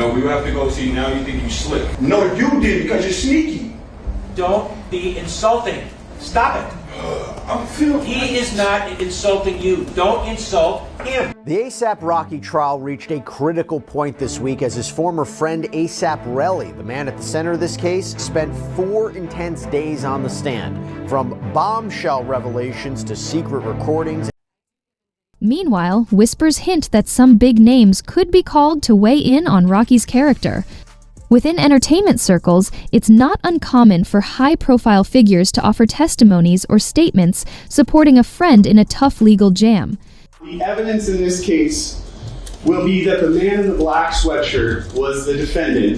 No, we have to go see. Now you think you slick. No, you did because you're sneaky. Don't be insulting. Stop it. I'm feeling. He is not insulting you. Don't insult him. The ASAP Rocky trial reached a critical point this week as his former friend A AP Relli, the man at the center of this case, spent 4 intense days on the stand, from bombshell revelations to secret recordings. Meanwhile, whispers hint that some big names could be called to weigh in on Rocky's character. Within entertainment circles, it's not uncommon for high-profile figures to offer testimonies or statements supporting a friend in a tough legal jam. The evidence in this case will be that the man in the black sweatshirt was the defendant,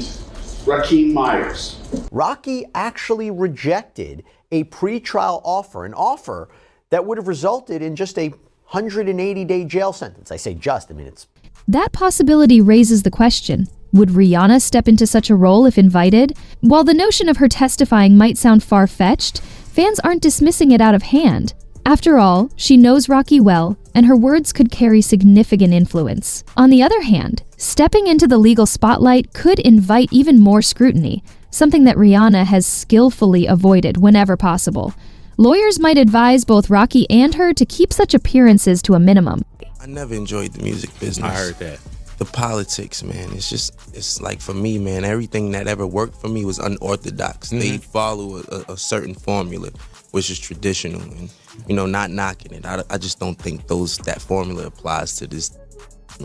Rakeem Myers. Rocky actually rejected a pretrial offer, an offer that would have resulted in just a 180-day jail sentence. I say just, I mean it's... That possibility raises the question, would Rihanna step into such a role if invited? While the notion of her testifying might sound far-fetched, fans aren't dismissing it out of hand. After all, she knows Rocky well, and her words could carry significant influence. On the other hand, stepping into the legal spotlight could invite even more scrutiny, something that Rihanna has skillfully avoided whenever possible. Lawyers might advise both Rocky and her to keep such appearances to a minimum. I never enjoyed the music business. I heard that. The politics, man, it's like for me, man, everything that ever worked for me was unorthodox. They follow a certain formula, which is traditional, and, you know, not knocking it. I just don't think that formula applies to this.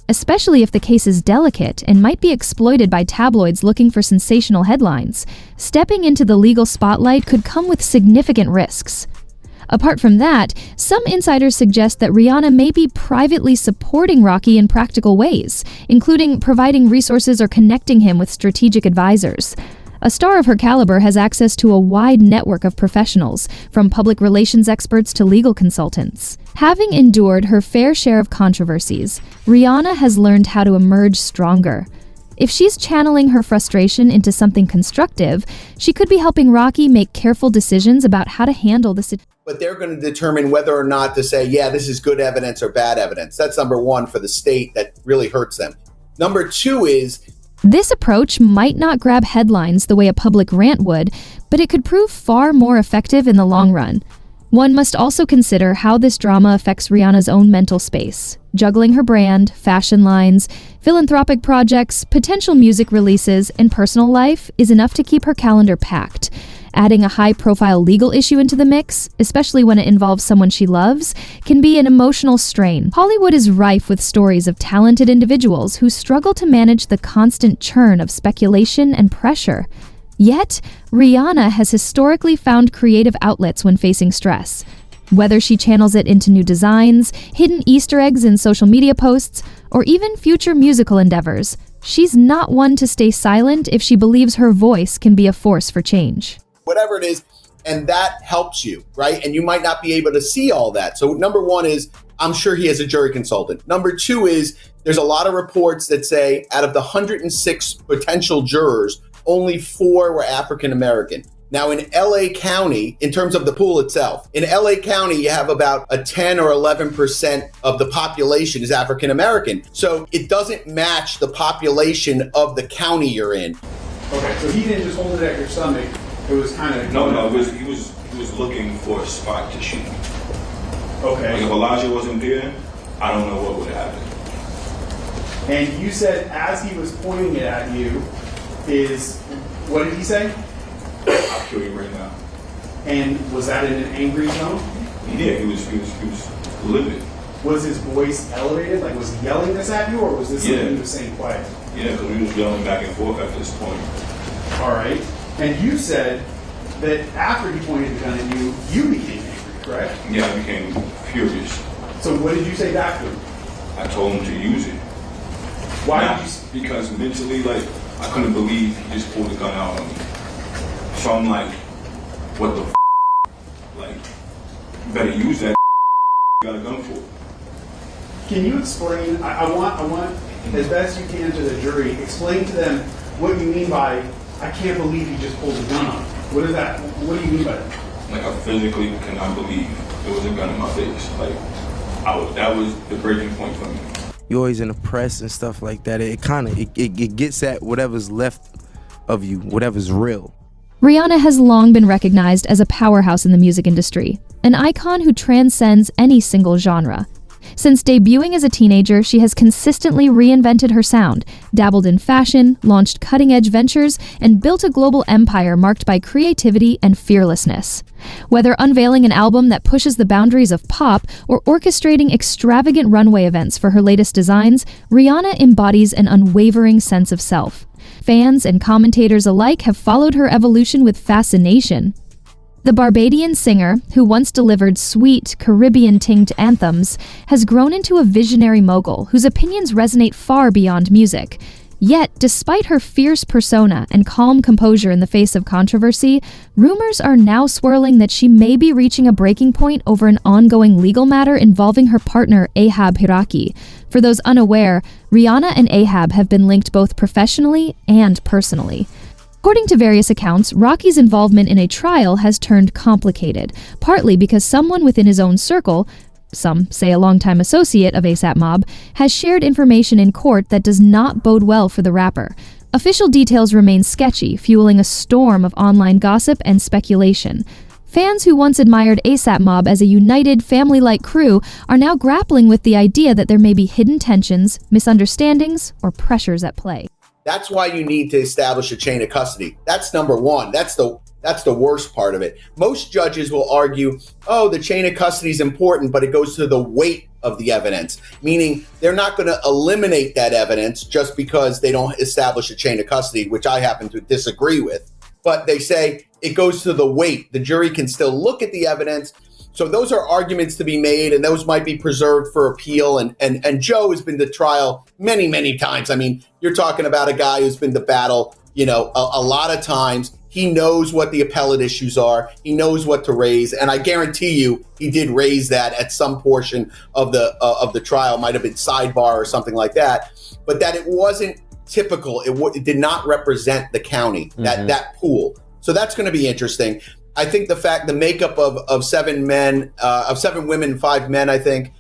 Especially if the case is delicate and might be exploited by tabloids looking for sensational headlines. Stepping into the legal spotlight could come with significant risks. Apart from that, some insiders suggest that Rihanna may be privately supporting Rocky in practical ways, including providing resources or connecting him with strategic advisors. A star of her caliber has access to a wide network of professionals, from public relations experts to legal consultants. Having endured her fair share of controversies, Rihanna has learned how to emerge stronger. If she's channeling her frustration into something constructive, she could be helping Rocky make careful decisions about how to handle the situation. But they're going to determine whether or not to say, yeah, this is good evidence or bad evidence. That's number one for the state that really hurts them. Number two is, this approach might not grab headlines the way a public rant would, but it could prove far more effective in the long run. One must also consider how this drama affects Rihanna's own mental space. Juggling her brand, fashion lines, philanthropic projects, potential music releases, and personal life is enough to keep her calendar packed. Adding a high-profile legal issue into the mix, especially when it involves someone she loves, can be an emotional strain. Hollywood is rife with stories of talented individuals who struggle to manage the constant churn of speculation and pressure. Yet, Rihanna has historically found creative outlets when facing stress. Whether she channels it into new designs, hidden Easter eggs in social media posts, or even future musical endeavors, she's not one to stay silent if she believes her voice can be a force for change. whatever it is, and that helps you, right? And you might not be able to see all that. So number one is, I'm sure he has a jury consultant. Number two is, there's a lot of reports that say out of the 106 potential jurors, only 4 were African American. Now in LA County, in terms of the pool itself, in LA County, you have about a 10 or 11% of the population is African American. So it doesn't match the population of the county you're in. Okay, so he didn't just hold it at your stomach. It was kind of... No, he was looking for a spot to shoot. Okay. Like if Elijah wasn't there, I don't know what would happen. And you said as he was pointing it at you, what did he say? I'll kill you right now. And was that in an angry tone? Yeah, he was livid. Was his voice elevated? Like, was he yelling this at you, or was this something he was saying quiet? Yeah, because we was yelling back and forth at this point. All right. And you said that after he pointed the gun at you, you became angry, correct? Yeah, I became furious. So what did you say back to him? I told him to use it. Why did you? Because mentally, like, I couldn't believe he just pulled the gun out on me. So I'm like, what the f***? Like, you better use that you got a gun for. Can you explain, I want, as best you can to the jury, explain to them what you mean by, I can't believe he just pulled a gun on me. What is that? What do you mean by that? Like, I physically cannot believe there was a gun in my face. Like, that was the breaking point for me. you're always in the press and stuff like that. It kind of it gets at whatever's left of you, whatever's real. Rihanna has long been recognized as a powerhouse in the music industry, an icon who transcends any single genre. Since debuting as a teenager, she has consistently reinvented her sound, dabbled in fashion, launched cutting-edge ventures, and built a global empire marked by creativity and fearlessness. Whether unveiling an album that pushes the boundaries of pop or orchestrating extravagant runway events for her latest designs, Rihanna embodies an unwavering sense of self. Fans and commentators alike have followed her evolution with fascination. The Barbadian singer, who once delivered sweet, Caribbean-tinged anthems, has grown into a visionary mogul whose opinions resonate far beyond music. Yet, despite her fierce persona and calm composure in the face of controversy, rumors are now swirling that she may be reaching a breaking point over an ongoing legal matter involving her partner, A AP Relli. For those unaware, Rihanna and Ahab have been linked both professionally and personally. According to various accounts, Rocky's involvement in a trial has turned complicated, partly because someone within his own circle, some say a longtime associate of ASAP Mob, has shared information in court that does not bode well for the rapper. Official details remain sketchy, fueling a storm of online gossip and speculation. Fans who once admired ASAP Mob as a united, family-like crew are now grappling with the idea that there may be hidden tensions, misunderstandings, or pressures at play. That's why you need to establish a chain of custody. That's number one. That's the worst part of it. Most judges will argue, oh, the chain of custody is important, but it goes to the weight of the evidence, meaning they're not going to eliminate that evidence just because they don't establish a chain of custody, which I happen to disagree with. But they say it goes to the weight. The jury can still look at the evidence. So those are arguments to be made, and those might be preserved for appeal. And Joe has been to trial many, many times. I mean, you're talking about a guy who's been to battle, a lot of times. He knows what the appellate issues are. He knows what to raise, and I guarantee you, he did raise that at some portion of the trial. Might have been sidebar or something like that, but that it wasn't typical. It did not represent the county, that pool. So that's going to be interesting. I think the makeup of 7 women, 5 men, I think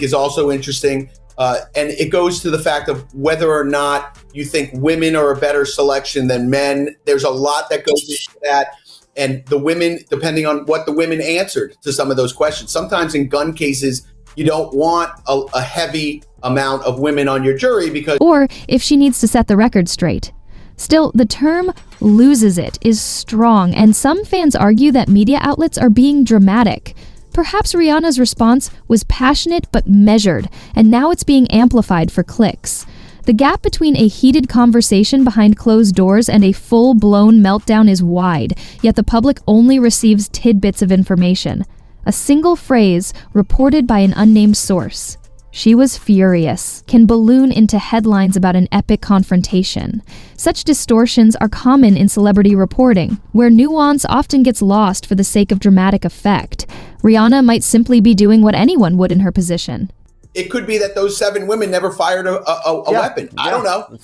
is also interesting. And it goes to the fact of whether or not you think women are a better selection than men. There's a lot that goes into that. And the women, depending on what the women answered to some of those questions. Sometimes in gun cases, you don't want a heavy amount of women on your jury because... Or if she needs to set the record straight. Still, the term "loses it" is strong, and some fans argue that media outlets are being dramatic. Perhaps Rihanna's response was passionate but measured, and now it's being amplified for clicks. The gap between a heated conversation behind closed doors and a full-blown meltdown is wide, yet the public only receives tidbits of information. A single phrase, reported by an unnamed source. "She was furious," can balloon into headlines about an epic confrontation. Such distortions are common in celebrity reporting, where nuance often gets lost for the sake of dramatic effect. Rihanna might simply be doing what anyone would in her position. It could be that those 7 women never fired a weapon. I don't know.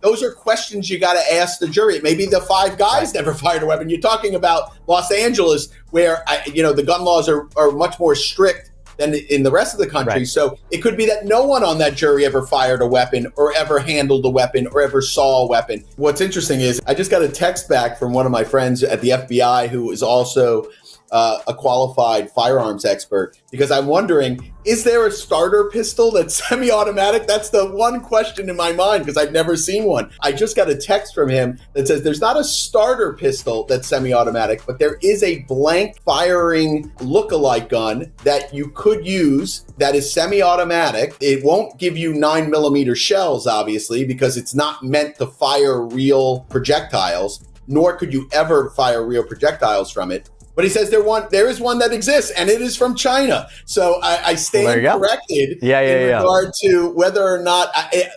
Those are questions you got to ask the jury. Maybe the 5 guys never fired a weapon. You're talking about Los Angeles, where the gun laws are much more strict than in the rest of the country. Right. So it could be that no one on that jury ever fired a weapon or ever handled a weapon or ever saw a weapon. What's interesting is I just got a text back from one of my friends at the FBI who is also a qualified firearms expert, because I'm wondering, is there a starter pistol that's semi-automatic? That's the one question in my mind, because I've never seen one. I just got a text from him that says there's not a starter pistol that's semi-automatic, but there is a blank firing look-alike gun that you could use that is semi-automatic. It won't give you 9mm shells, obviously, because it's not meant to fire real projectiles, nor could you ever fire real projectiles from it. But he says there is one that exists, and it is from China. So I stand corrected in regard to whether or not,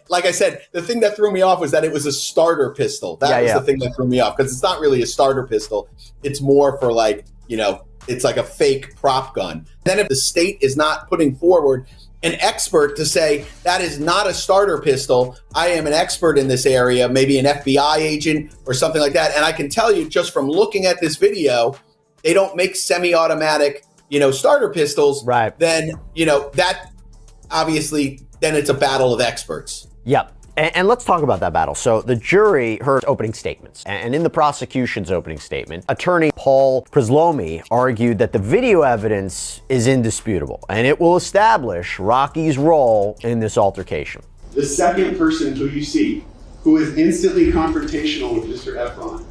like I said, the thing that threw me off was that it was a starter pistol. That was the thing that threw me off, because it's not really a starter pistol. It's more for it's like a fake prop gun. Then if the state is not putting forward an expert to say that is not a starter pistol, I am an expert in this area, maybe an FBI agent or something like that. And I can tell you just from looking at this video, they don't make semi-automatic, starter pistols. Right. Then, that obviously then it's a battle of experts. Yep. And let's talk about that battle. So the jury heard opening statements. And in the prosecution's opening statement, attorney Paul Przlomi argued that the video evidence is indisputable and it will establish Rocky's role in this altercation. The second person who you see, who is instantly confrontational with Mr. Efron,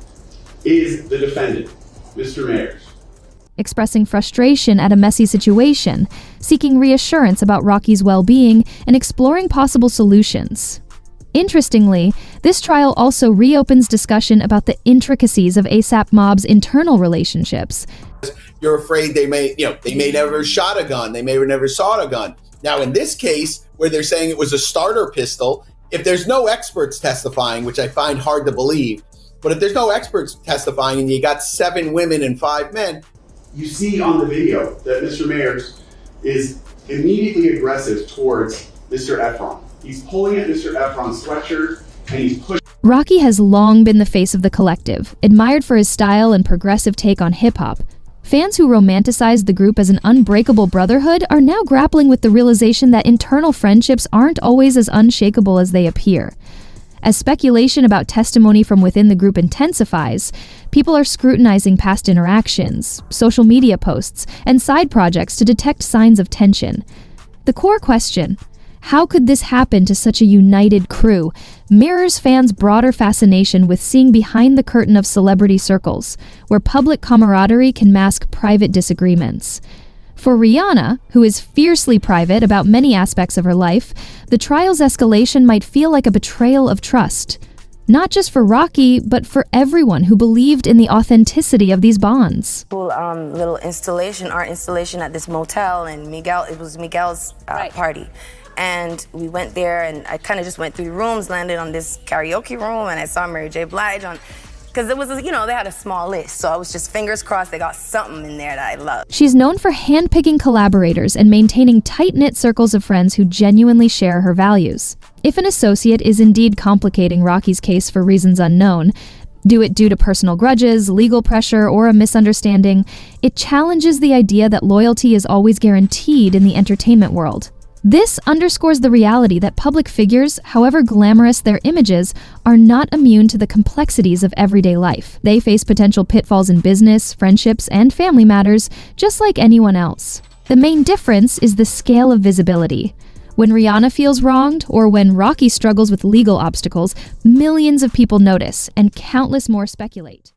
is the defendant, Mr. Mayers. Expressing frustration at a messy situation, seeking reassurance about Rocky's well-being, and exploring possible solutions. Interestingly, this trial also reopens discussion about the intricacies of ASAP Mob's internal relationships. You're afraid they may never shot a gun, they may have never saw a gun. Now, in this case, where they're saying it was a starter pistol, if there's no experts testifying, which I find hard to believe, but if there's no experts testifying and you got 7 women and 5 men, You see on the video that Mr. Mayers is immediately aggressive towards Mr. Efron. He's pulling at Mr. Efron's sweatshirt and he's pushing. Rocky has long been the face of the collective, admired for his style and progressive take on hip-hop. Fans who romanticized the group as an unbreakable brotherhood are now grappling with the realization that internal friendships aren't always as unshakable as they appear. As speculation about testimony from within the group intensifies, people are scrutinizing past interactions, social media posts, and side projects to detect signs of tension. The core question, how could this happen to such a united crew, mirrors fans' broader fascination with seeing behind the curtain of celebrity circles, where public camaraderie can mask private disagreements. For Rihanna, who is fiercely private about many aspects of her life, the trial's escalation might feel like a betrayal of trust. Not just for Rocky, but for everyone who believed in the authenticity of these bonds. Little installation, art installation at this motel, and it was Miguel's party. And we went there, and I kind of just went through the rooms, landed on this karaoke room, and I saw Mary J. Blige on, because it was, they had a small list, so I was just fingers crossed they got something in there that I loved. She's known for handpicking collaborators and maintaining tight-knit circles of friends who genuinely share her values. If an associate is indeed complicating Rocky's case for reasons unknown, due to personal grudges, legal pressure, or a misunderstanding, it challenges the idea that loyalty is always guaranteed in the entertainment world. This underscores the reality that public figures, however glamorous their images, are not immune to the complexities of everyday life. They face potential pitfalls in business, friendships, and family matters, just like anyone else. The main difference is the scale of visibility. When Rihanna feels wronged, or when Rocky struggles with legal obstacles, millions of people notice, and countless more speculate.